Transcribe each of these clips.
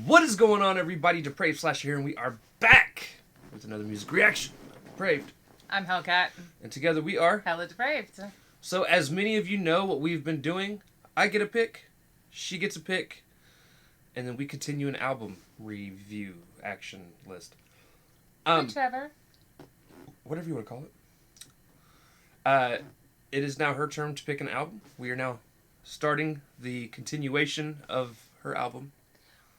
What is going on, everybody? Depraved Slash here, and we are back with another music reaction. I'm Depraved. I'm Hellcat. And together we are Hella Depraved. So, as many of you know, what we've been doing, I get a pick, she gets a pick, and then we continue an album review action list. Whichever. Whatever you want to call it. It is now her turn to pick an album. We are now starting the continuation of her album.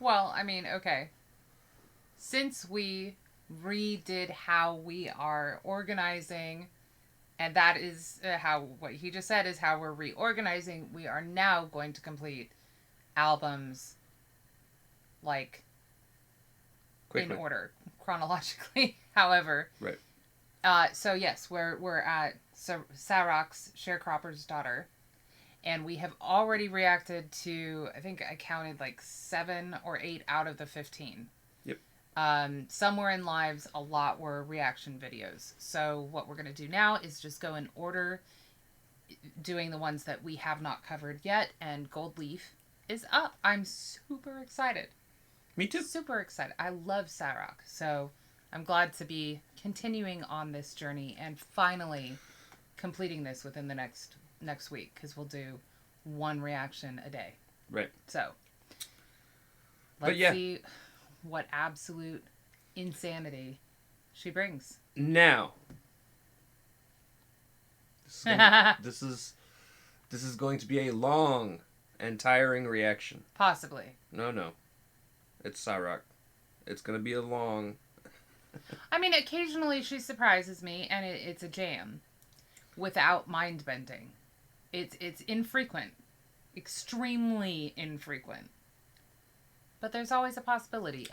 Well, I mean, okay. Since we redid how we are organizing, and that is how, what he just said is how we're reorganizing, we are now going to complete albums, like, quickly. In order, chronologically, however. Right. So, yes, we're at Sa-Roc's Sharecropper's Daughter. And we have already reacted to, I think I counted like 7 or 8 out of the 15. Yep. Somewhere in lives, a lot were reaction videos. So what we're going to do now is just go in order, doing the ones that we have not covered yet. And Gold Leaf is up. I'm super excited. Me too. Super excited. I love Sa-Roc. So I'm glad to be continuing on this journey and finally completing this within the next week, because we'll do one reaction a day. Right. So let's see what absolute insanity she brings. Now, this is going to be a long and tiring reaction. Possibly. No. It's Sa-Roc. It's going to be a long... I mean, occasionally she surprises me, and it's a jam without mind-bending. It's infrequent. Extremely infrequent. But there's always a possibility,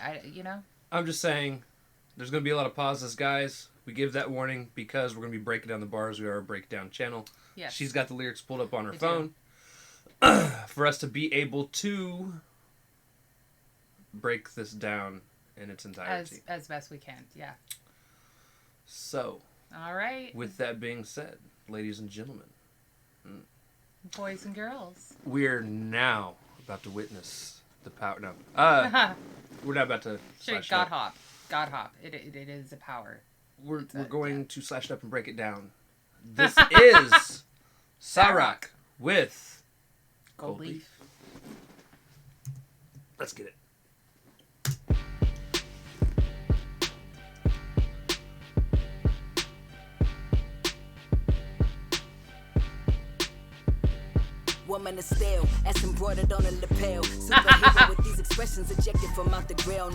I'm just saying, there's going to be a lot of pauses, guys. We give that warning because we're going to be breaking down the bars. We are a breakdown channel. Yes. She's got the lyrics pulled up on her phone for us to be able to break this down in its entirety. As best we can, yeah. So, all right. With that being said, ladies and gentlemen, boys and girls, we're now about to witness the power. No, we're not about to. God hop. It is a power. We're going to slash it up and break it down. This is Sa-Roc with Gold Leaf. Let's get it. Woman of steel, as embroidered on a lapel. Superhero with these expressions ejected from out the grill.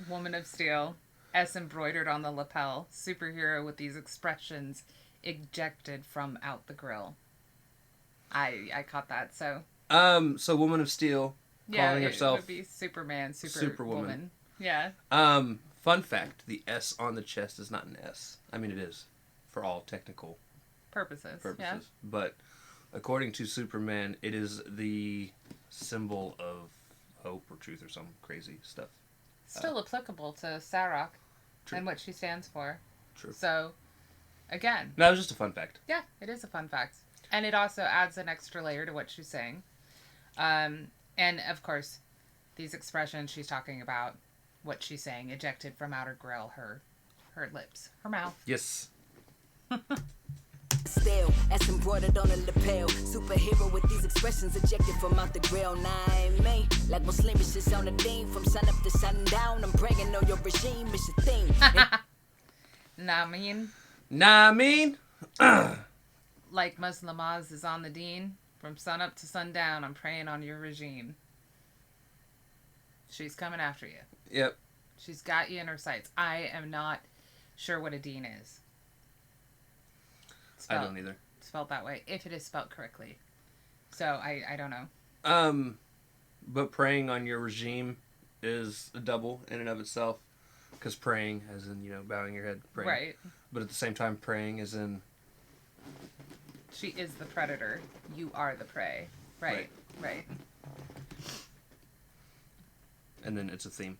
Woman of steel, S embroidered on the lapel. Superhero with these expressions ejected from out the grill. I caught that. So Woman of Steel, calling herself, it would be Superman, Superwoman. Yeah. Fun fact: the S on the chest is not an S. I mean, it is for all technical purposes. Yeah. But according to Superman, it is the symbol of hope or truth or some crazy stuff. Still applicable to Sa-Roc and what she stands for. True. So, again. No, it was just a fun fact. Yeah, it is a fun fact. And it also adds an extra layer to what she's saying. And, of course, these expressions she's talking about, what she's saying, ejected from outer grill, her lips, her mouth. Yes. Still, as embroidered on a lapel. Superhero with these expressions ejected from out the grill. Me, like Muslim shit's on the theme. From sun up to sundown, I'm bragging on your regime. It's your thing. Nah, I mean. Like Muslim Oz is on the deen. From sun up to sundown, I'm praying on your regime. She's coming after you. Yep. She's got you in her sights. I am not sure what a deen is. I don't either. Spelled that way, if it is spelled correctly. So I don't know. But praying on your regime is a double in and of itself, because praying, as in bowing your head, praying. Right. But at the same time, praying as in she is the predator. You are the prey. Right. And then it's a theme.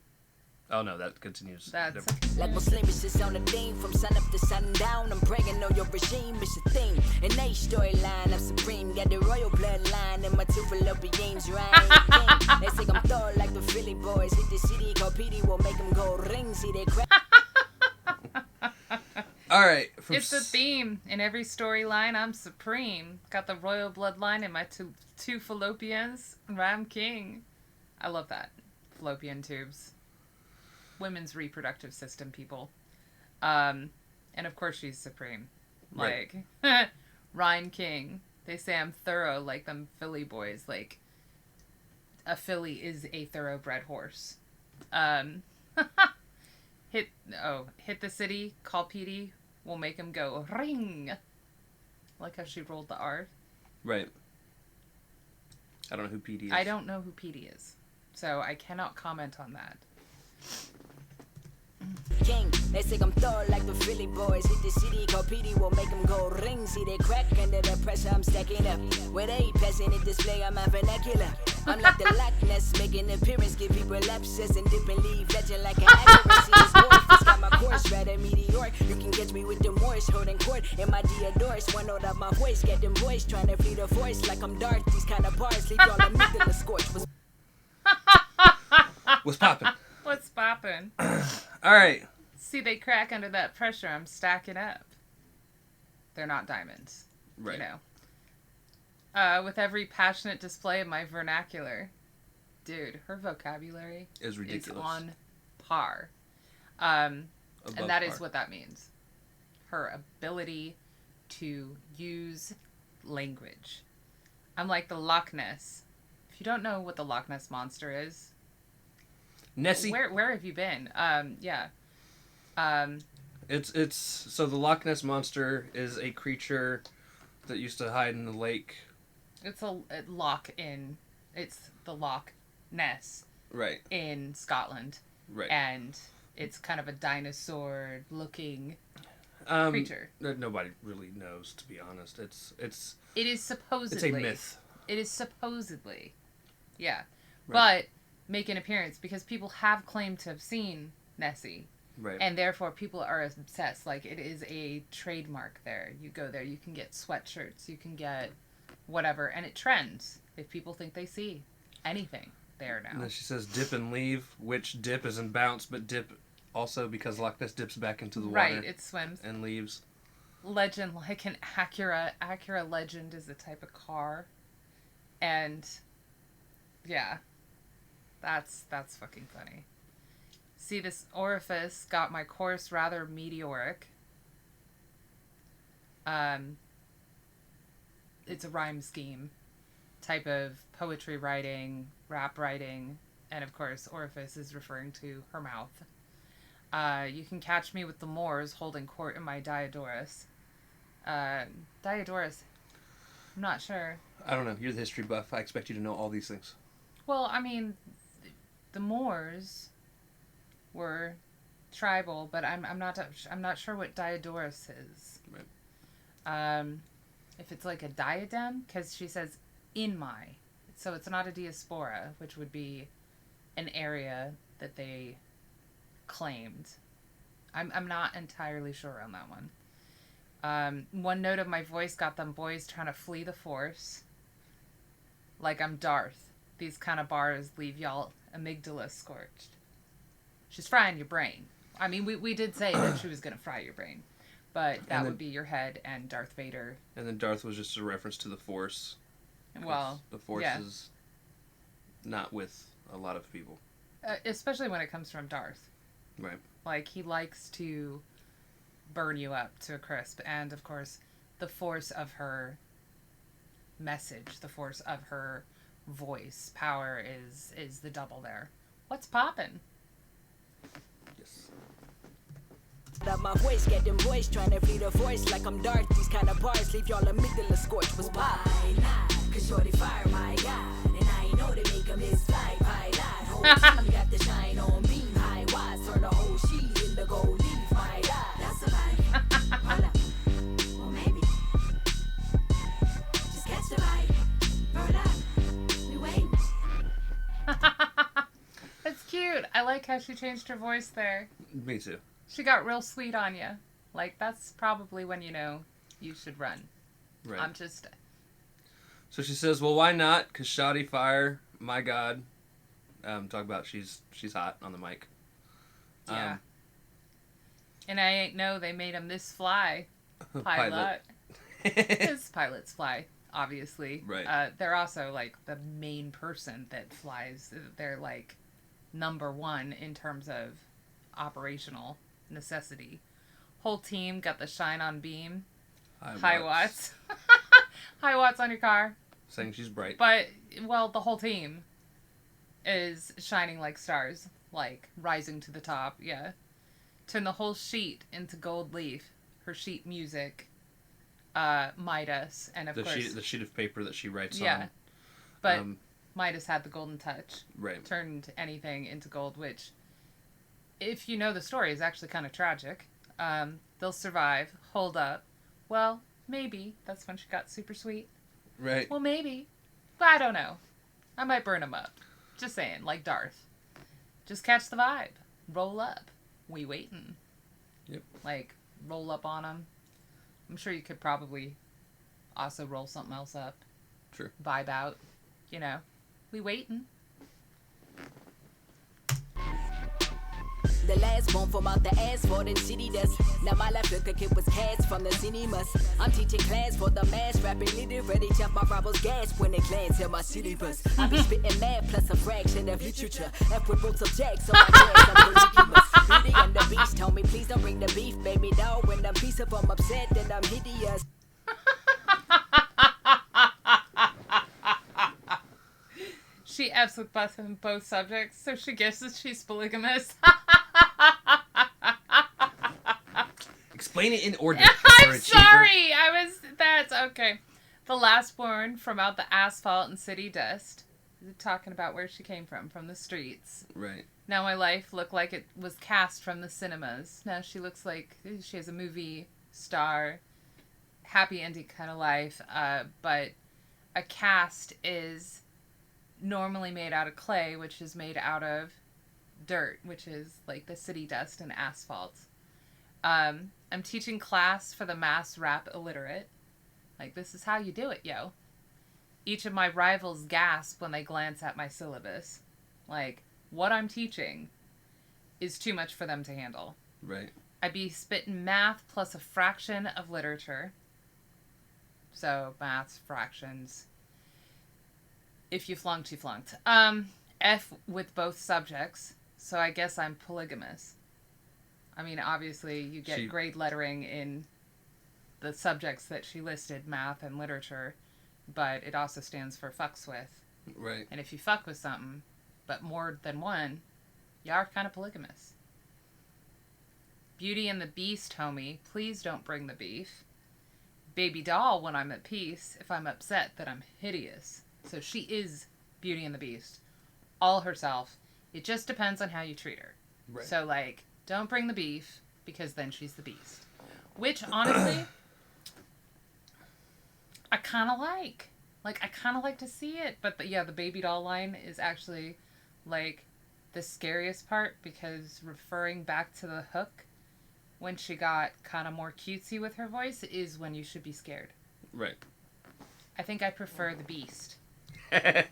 Oh no, that continues. That's Like we're slimmishes on a theme from sun up to sundown. I'm bragging on your regime, it's a theme. In a storyline, I'm supreme. Got the royal bloodline and my two Philippians right. They say I'm thorough like the Philly boys. Hit the city, called PD will make them go ring. See they crack. All right. it's a theme. In every storyline, I'm supreme. Got the royal bloodline and my two fallopians. I'm king. I love that. Fallopian tubes. Women's reproductive system, people. And of course she's supreme. Like, right. Ryan King. They say I'm thorough like them Philly boys. Like, a filly is a thoroughbred horse. Hit the city, call PD, we'll make him go ring. Like how she rolled the R. Right. I don't know who PD is. I don't know who PD is. So I cannot comment on that. King, they say I'm thorough like the Philly boys. Hit the city, call PD will make them go ring. See they crack under the pressure, I'm stacking up. Where they passing it display, I'm a vernacular. I'm like the Loch Ness, making an appearance, give people lapses and dip and leave. Legend like an accuracy is gorgeous. Got my course rather meteoric. You can catch me with the Morse holding court in my Diodorus. One note of my voice, get them boys trying to flee the voice like I'm Darth. These kind of bars leave y'all amygdala scorch. What's poppin'? What's poppin'? All right. See, they crack under that pressure. I'm stacking up. They're not diamonds. Right. You know. With every passionate display of my vernacular. Dude, her vocabulary Is ridiculous. is on par. And that par. is what that means. Her ability to use language. I'm like the Loch Ness. If you don't know what the Loch Ness Monster is, Nessie. where have you been? Yeah. It's so the Loch Ness Monster is a creature that used to hide in the lake. It's a loch in. It's the Loch Ness. Right. In Scotland. Right. And it's kind of a dinosaur-looking creature. Nobody really knows, to be honest. It is supposedly. It's a myth. It is supposedly. Yeah. Right. But make an appearance because people have claimed to have seen Nessie. Right. And therefore people are obsessed. Like, it is a trademark there. You go there, you can get sweatshirts, you can get whatever, and it trends if people think they see anything there now. And then she says dip and leave, which dip is in bounce, but dip also because Loch Ness dips back into the water. Right, it swims. And leaves. Legend, like an Acura. Acura Legend is a type of car. And, yeah. That's fucking funny. See, this orifice got my course rather meteoric. It's a rhyme scheme. Type of poetry writing, rap writing, and of course, orifice is referring to her mouth. You can catch me with the Moors holding court in my Diodorus. Diodorus, I'm not sure. I don't know. You're the history buff. I expect you to know all these things. Well, I mean, the Moors were tribal, but I'm not sure what Diodorus is. Right. If it's like a diadem, because she says in my, so it's not a diaspora, which would be an area that they claimed. I'm not entirely sure on that one. One note of my voice got them boys trying to flee the force. Like I'm Darth. These kind of bars leave y'all amygdala scorched. She's frying your brain. I mean, we did say that she was going to fry your brain. But that would be your head and Darth Vader. And then Darth was just a reference to the Force. Well, the Force yeah. is not with a lot of people. Especially when it comes from Darth. Right. Like, he likes to burn you up to a crisp. And, of course, the force of her message, the force of her voice, power is the double there. What's poppin'? Yes. Up my voice, get them boys trying to flee the voice like I'm Darth. These kind of bars leave y'all amygdala scorched. Was why not? Cause shorty fire my God. And I ain't know they make a miss fly pilot. Whole team got the shine on beam. High wise, turn the whole sheet in the gold leaf. My God, that's a vibe. Hold up. Well, maybe. Just catch the vibe. Roll up. We waiting. That's cute. I like how she changed her voice there. Me too. She got real sweet on you. Like, that's probably when you know you should run. Right. I'm just... So she says, well, why not? Because shoddy fire, my God. Talk about she's hot on the mic. Yeah. And I ain't know they made him this fly pilot. Because pilots fly, obviously. Right. They're also, like, the main person that flies. They're, like, number one in terms of operational necessity. Whole team got the shine on beam. High watts. High watts on your car. Saying she's bright. But, well, the whole team is shining like stars. Like, rising to the top, yeah. Turn the whole sheet into gold leaf. Her sheet music. Midas. And, of course... The sheet of paper that she writes on. Yeah. But Midas had the golden touch. Right. Turned anything into gold, which, if you know the story, is actually kind of tragic. They'll survive. Hold up. Well, maybe. That's when she got super sweet. Right. Well, maybe. But I don't know. I might burn him up. Just saying, like Darth. Just catch the vibe. Roll up. We waitin'. Yep. Like, roll up on him. I'm sure you could probably also roll something else up. Sure. Vibe out. You know. We waitin'. The last one from out the asphalt in city dust. Now my life look like it was cast from the cinemas. I'm teaching class for the mass, rapping literally chop my rivals gas when they glance at my city bus. I be spitting mad plus a fraction of literature. F with both subjects, so I guess I'm ridiculous. Beauty and the Beast told me please don't bring the beef, baby dog. When I'm piece of I'm upset that I'm hideous. She F's with both subjects, so she guesses she's polygamous. Explain it in order. I'm sorry. That's okay. The last born from out the asphalt and city dust. Talking about where she came from the streets. Right. Now my life looked like it was cast from the cinemas. Now she looks like she has a movie star, happy ending kind of life. But a cast is normally made out of clay, which is made out of dirt, which is like the city dust and asphalt. I'm teaching class for the mass rap illiterate. Like, this is how you do it, yo. Each of my rivals gasp when they glance at my syllabus. Like, what I'm teaching is too much for them to handle. Right. I be spitting math plus a fraction of literature. So, maths, fractions. If you flunked, you flunked. F with both subjects. So I guess I'm polygamous. I mean, obviously, you get grade lettering in the subjects that she listed, math and literature, but it also stands for fucks with. Right. And if you fuck with something, but more than one, you are kind of polygamous. Beauty and the Beast, homie. Please don't bring the beef. Baby doll when I'm at peace. If I'm upset, that I'm hideous. So she is Beauty and the Beast. All herself. It just depends on how you treat her. Right. So, like, don't bring the beef, because then she's the beast. Which, honestly, I kind of like. Like, I kind of like to see it. But, the baby doll line is actually, like, the scariest part, because referring back to the hook, when she got kind of more cutesy with her voice, is when you should be scared. Right. I think I prefer the beast. Just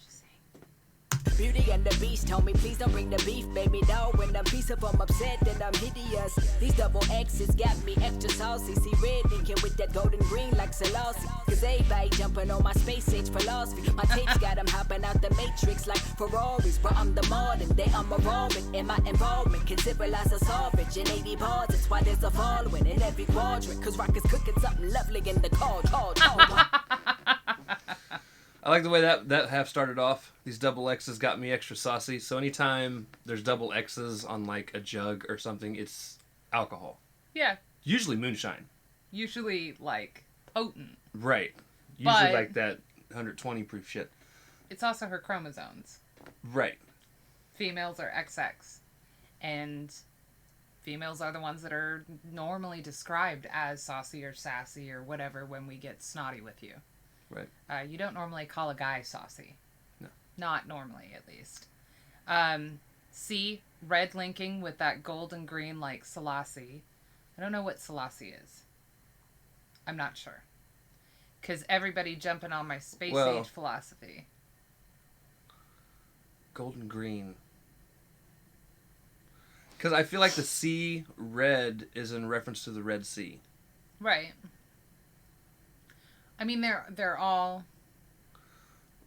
saying. Beauty and the Beast told me please don't bring the beef, baby dog. When I'm piece of I'm upset that I'm hideous. These double X's got me extra saucy. See red thinking with that golden green like Selassie. Cause everybody jumping on my space age philosophy. My tapes got them hopping out the matrix like Ferraris. But I'm the modern, they are moronic. In my involvement can civilize a salvage in 80 bars. That's why there's a following in every quadrant. Cause rock is cooking something lovely in the call. I like the way that half started off. These double X's got me extra saucy. So anytime there's double X's on like a jug or something, it's alcohol. Yeah. Usually moonshine. Usually, like, potent. Right. Usually But like that 120 proof shit. It's also her chromosomes. Right. Females are XX. And females are the ones that are normally described as saucy or sassy or whatever when we get snotty with you. Right. You don't normally call a guy saucy. No. Not normally, at least. C, red linking with that gold and green like Selassie. I don't know what Selassie is. I'm not sure. Because everybody jumping on my space age philosophy. Golden green. Because I feel like the sea red is in reference to the Red Sea. Right. I mean, they're all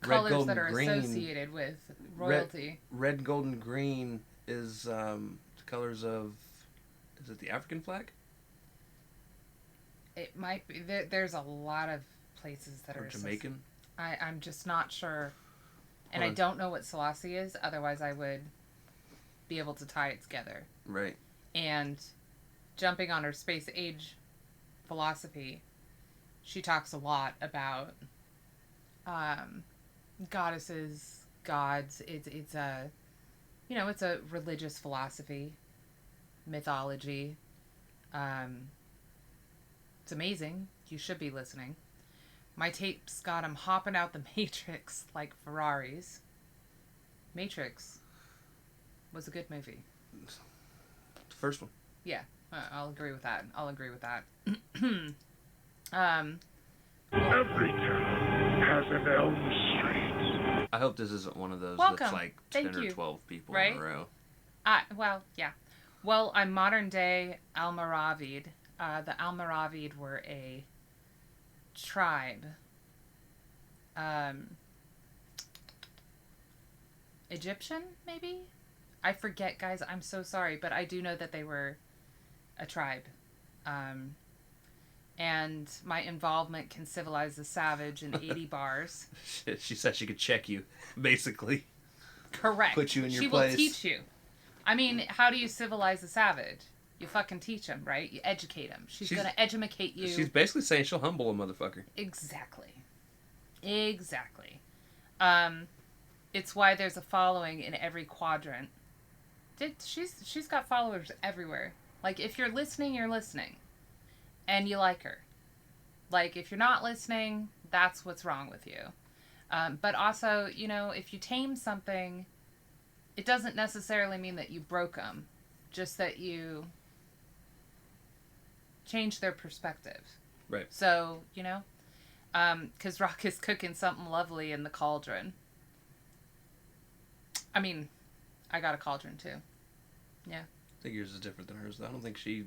colors gold, that are green. Associated with royalty. Red, gold, and green is the colors of... Is it the African flag? It might be. There's a lot of places that are... Jamaican? I'm just not sure. And I don't know what Selassie is. Otherwise, I would be able to tie it together. Right. And jumping on her space age philosophy, she talks a lot about goddesses, gods. It's a, it's a religious philosophy, mythology. It's amazing. You should be listening. My tapes got him hopping out the Matrix like Ferraris. Matrix was a good movie. The first one. Yeah, I'll agree with that. Every town has an Elm Street. I hope this isn't one of those Welcome. that's like 10 or 12 people in a row. Well, yeah. Well, I'm modern day Almoravid. The Almoravid were a tribe. Egyptian, maybe? I forget, guys. I'm so sorry, but I do know that they were a tribe. And my involvement can civilize the savage in 80 bars. She said she could check you, basically. Correct. Put you in your she place. Will teach you. I mean, how do you civilize the savage? You fucking teach him, right? You educate him. She's going to educate you. She's basically saying she'll humble a motherfucker. Exactly. It's why there's a following in every quadrant. She's got followers everywhere. Like, if you're listening, you're listening. And you like her. Like, if you're not listening, that's what's wrong with you. But also, if you tame something, it doesn't necessarily mean that you broke them. Just that you change their perspective. Right. So, because Rock is cooking something lovely in the cauldron. I mean, I got a cauldron too. Yeah. I think yours is different than hers, though. I don't think she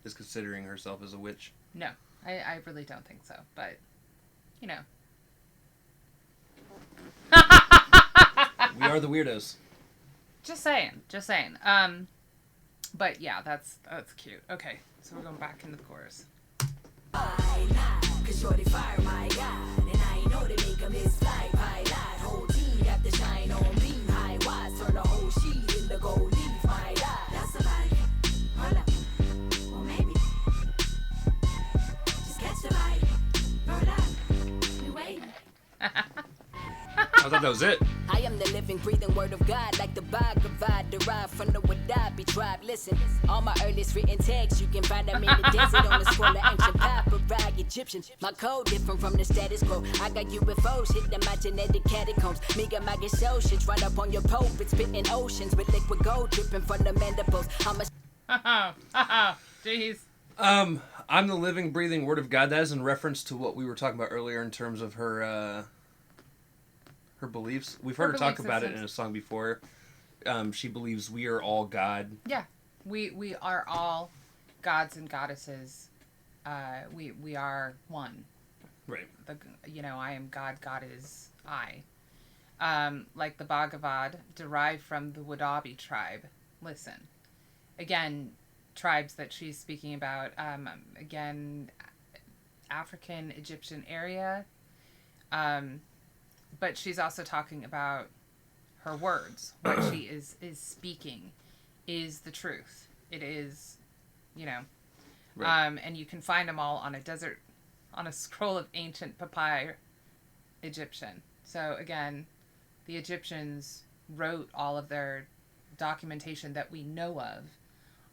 is considering herself as a witch. No, I really don't think so. But, We are the weirdos. Just saying. But yeah, that's cute. Okay, so we're going back into the chorus. Cause shorty fire my God, and I know they make a miss fly pilot. Whole team got the shine on beam high wise, turn the whole sheet in the gold leaf. My God, that's a vibe. Hold up, or maybe just catch the vibe. Roll up, we waiting. I thought that was it. I am the living, breathing word of God, like the Bhagavad, derived from the Wadabi tribe. Listen, all my earliest written texts, you can find them in the desert on the scroll of ancient papyri Egyptian. My code different from the status quo. I got UFOs hitting my genetic catacombs. Mega Maga shit right up on your pulpit, spitting oceans with liquid gold dripping from the mandibles. I'm a Jeez. I'm the living, breathing word of God. That is in reference to what we were talking about earlier in terms of her beliefs. We've heard her talk about it in a song before. She believes we are all God. Yeah, we are all gods and goddesses. We are one. Right. I am God. God is I. Like the Bhagavad, derived from the Wadabi tribe. Listen, again, tribes that she's speaking about. Again, African Egyptian area. But she's also talking about her words. What she is speaking is the truth. It is, Right. and you can find them all on a scroll of ancient papyri Egyptian. So again, the Egyptians wrote all of their documentation that we know of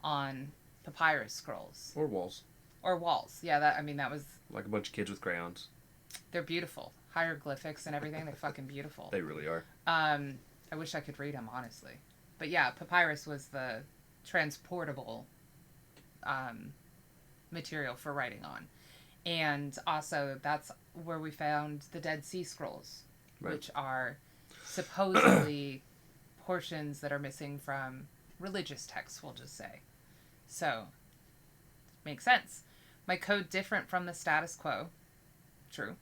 on papyrus scrolls. Or walls. Yeah, that was... Like a bunch of kids with crayons. They're beautiful. Hieroglyphics and everything. They're fucking beautiful. They really are. I wish I could read them, honestly. But yeah, papyrus was the transportable material for writing on. And also, that's where we found the Dead Sea Scrolls, Right. which are supposedly portions that are missing from religious texts, we'll just say. So, makes sense. My code different from the status quo. True.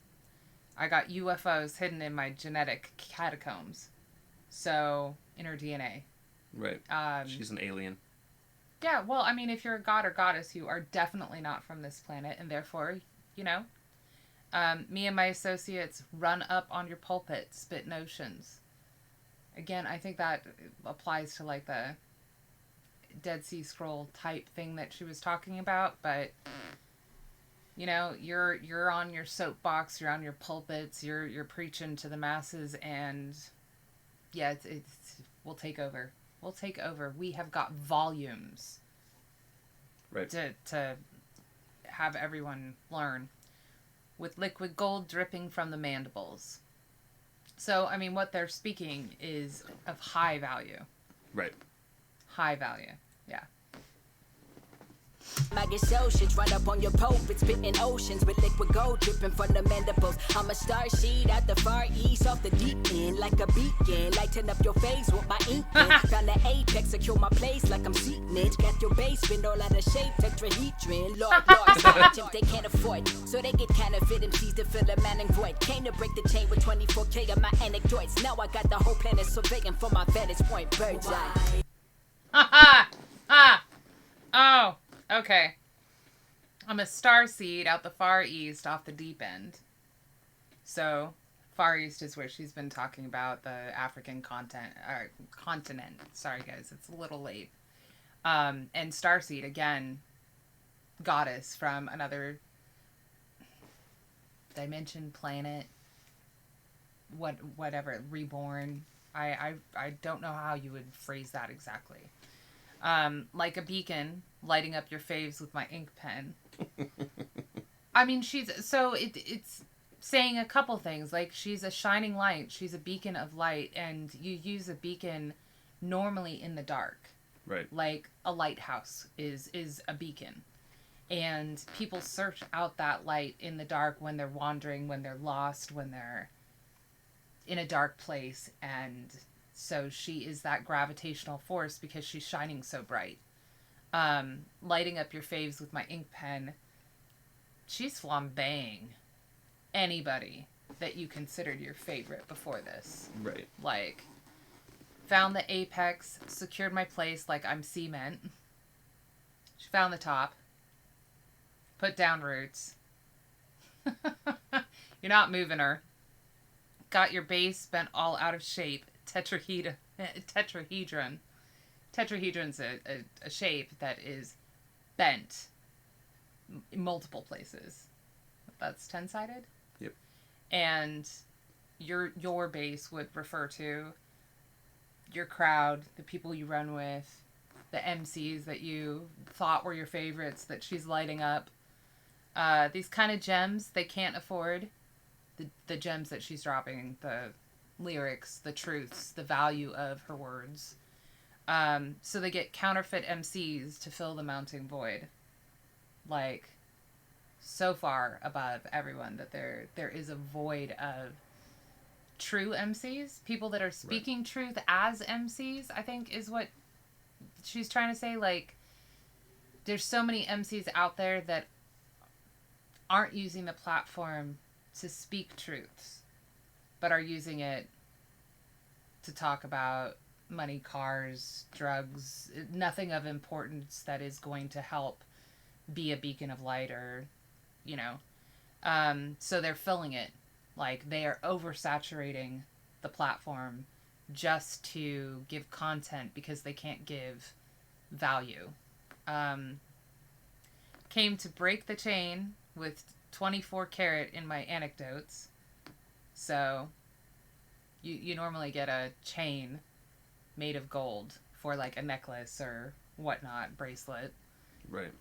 I got UFOs hidden in my genetic catacombs. So, in her DNA. Right. She's an alien. Yeah, well, I mean, if you're a god or goddess, you are definitely not from this planet, and therefore, you know, me and my associates run up on your pulpit, spit notions. Again, I think that applies to, like, the Dead Sea Scroll type thing that she was talking about, but, you know, you're on your soapbox, you're on your pulpits, you're preaching to the masses, and, yeah, it's we'll take over. We'll take over. We have got volumes, right, to have everyone learn, with liquid gold dripping from the mandibles. So, I mean, what they're speaking is of high value. Right. High value. Yeah. Magus oceans run up on your pulpit, spitting oceans with liquid gold dripping from the mandibles. I'm a star seed at the far east, off the deep end, like a beacon, lighten up your face with my ink pen. Found the apex, secure my place like I'm seeking it. Got your basement all out of shape, tetrahedron. Lord, they can't afford, so they get counterfeit MCs to fill a manning void. Came to break the chain with 24K of my anecdotes. Now I got the whole planet surveying from my vantage point, bird's eye. Ha ha! Oh. Okay. I'm a starseed out the far east off the deep end. So, far east is where she's been talking about the African continent. Sorry guys, it's a little late. And starseed, again, goddess from another dimension, planet, whatever, reborn. I don't know how you would phrase that exactly. Like a beacon, lighting up your faves with my ink pen. I mean, it's saying a couple things. Like, she's a shining light. She's a beacon of light, and you use a beacon normally in the dark. Right. Like, a lighthouse is a beacon. And people search out that light in the dark when they're wandering, when they're lost, when they're in a dark place, and so she is that gravitational force because she's shining so bright. Lighting up your faves with my ink pen. She's flambeing anybody that you considered your favorite before this. Right. Like, found the apex, secured my place like I'm cement. She found the top. Put down roots. You're not moving her. Got your base bent all out of shape. Tetrahedron. Tetrahedron's a shape that is bent in multiple places. That's 10-sided? Yep. And your base would refer to your crowd, the people you run with, the MCs that you thought were your favorites that she's lighting up. These kind of gems they can't afford. The gems that she's dropping, the lyrics, the truths, the value of her words. So they get counterfeit MCs to fill the mounting void. Like, so far above everyone that there is a void of true MCs. People that are speaking right. Truth as MCs, I think, is what she's trying to say. Like, there's so many MCs out there that aren't using the platform to speak truths, but are using it to talk about money, cars, drugs, nothing of importance that is going to help be a beacon of light or, you know. So they're filling it. Like, they are oversaturating the platform just to give content because they can't give value. Came to break the chain with 24 karat in my anecdotes. So you normally get a chain made of gold for like a necklace or whatnot, bracelet. Right.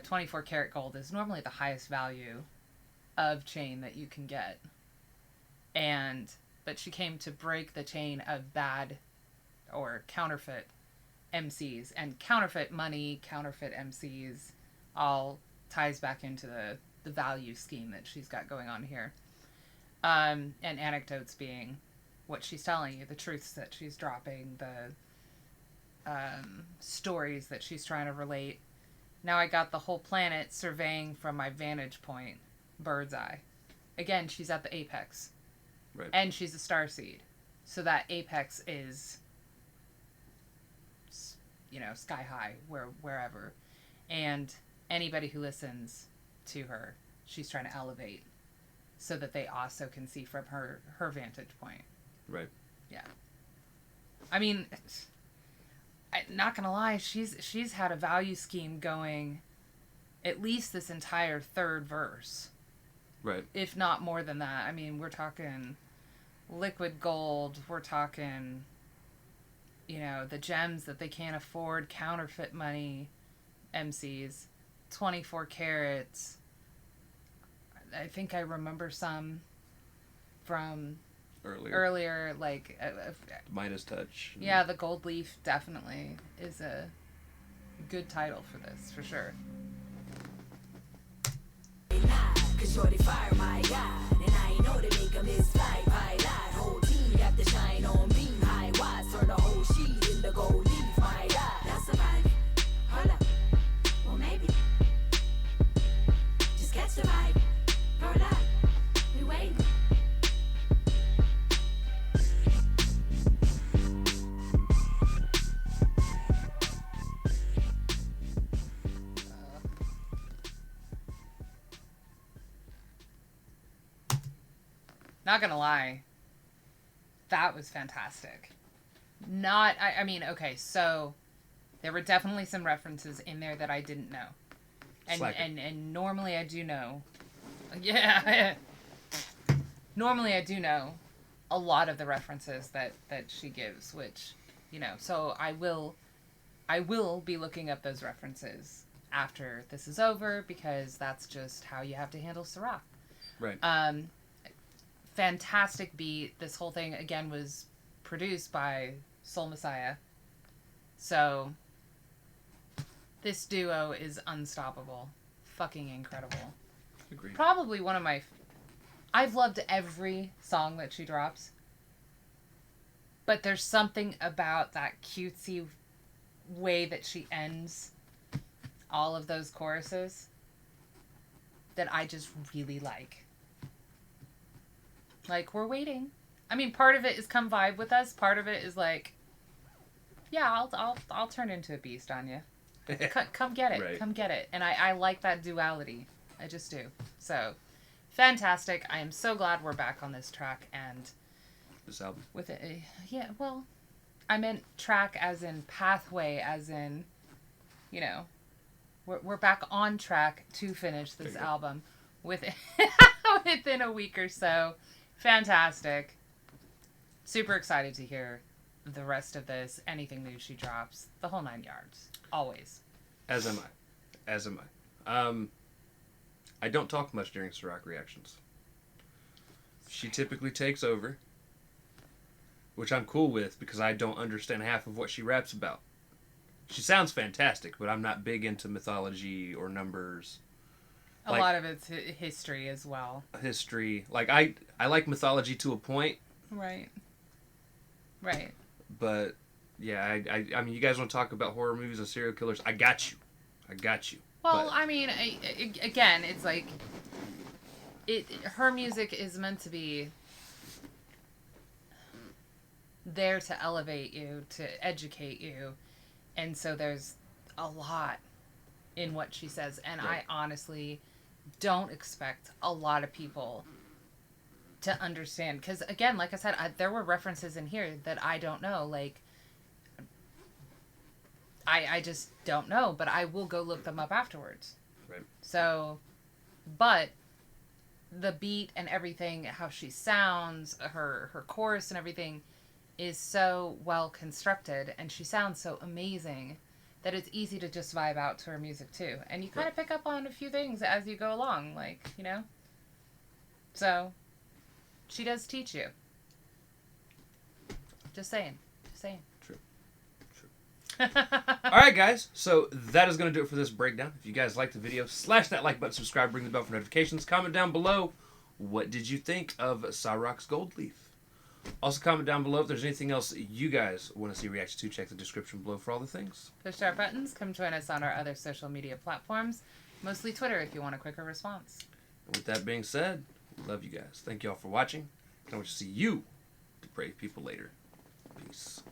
24 karat gold is normally the highest value of chain that you can get. But she came to break the chain of bad or counterfeit MCs, and counterfeit money, counterfeit MCs, all ties back into the value scheme that she's got going on here. And anecdotes being what she's telling you, the truths that she's dropping, the stories that she's trying to relate. Now I got the whole planet surveying from my vantage point, bird's eye. Again, she's at the apex. Right. And she's a starseed. So that apex is, sky high, wherever. And anybody who listens to her, she's trying to elevate so that they also can see from her vantage point. Right. Yeah. I mean, not gonna lie, she's had a value scheme going at least this entire third verse. Right. If not more than that. I mean, we're talking liquid gold. We're talking, the gems that they can't afford, counterfeit money, MCs, 24 carats. I think I remember some from earlier like Midas touch. Yeah, the gold leaf definitely is a good title for this, for sure. Cause shorty fire, my God, and I ain't know to make a misfly pilot. Whole team got the shine on beam, high wise, turn the whole sheet in the gold leaf, my God. That's a vibe. Hold up. Well, maybe. Just catch the vibe. Hold up. We waiting. Not gonna lie, that was fantastic. I mean, okay, so there were definitely some references in there that I didn't know. And normally I do know. Yeah. Normally I do know a lot of the references that she gives, which, so I will be looking up those references after this is over, because that's just how you have to handle Sa-Roc. Right. Fantastic beat. This whole thing, again, was produced by Soul Messiah. So, this duo is unstoppable. Fucking incredible. Agreed. Probably one of my... I've loved every song that she drops. But there's something about that cutesy way that she ends all of those choruses that I just really like. Like, we're waiting. I mean, part of it is come vibe with us. Part of it is like, yeah, I'll turn into a beast on you. Come get it. Right. Come get it. And I like that duality. I just do. So, fantastic. I am so glad we're back on this track and this album. with it. Yeah, well, I meant track as in pathway, as in, we're back on track to finish this album within a week or so. Fantastic. Super excited to hear the rest of this. Anything new she drops. The whole 9 yards. Always. As am I. I don't talk much during Sa-Roc reactions. She typically takes over, which I'm cool with because I don't understand half of what she raps about. She sounds fantastic, but I'm not big into mythology or numbers. A lot of it's history as well. History. Like, I like mythology to a point. Right. But, yeah, I mean, you guys want to talk about horror movies and serial killers? I got you. Well, but, I mean, again, it's like... her music is meant to be there to elevate you, to educate you. And so there's a lot in what she says. And right. I honestly don't expect a lot of people to understand. Because, again, like I said, there were references in here that I don't know. Like, I just don't know. But I will go look them up afterwards. Right. So, but the beat and everything, how she sounds, her chorus and everything is so well constructed. And she sounds so amazing that it's easy to just vibe out to her music too. And you kind of pick up on a few things as you go along, like, So, she does teach you. Just saying. True. Alright, guys. So that is going to do it for this breakdown. If you guys liked the video, slash that like button, subscribe, ring the bell for notifications. Comment down below, what did you think of Sa-Roc's Gold Leaf? Also, comment down below if there's anything else you guys want to see reaction to. Check the description below for all the things. Push our buttons. Come join us on our other social media platforms. Mostly Twitter if you want a quicker response. And with that being said, we love you guys. Thank you all for watching. Can't wait to see you, the brave people, later. Peace.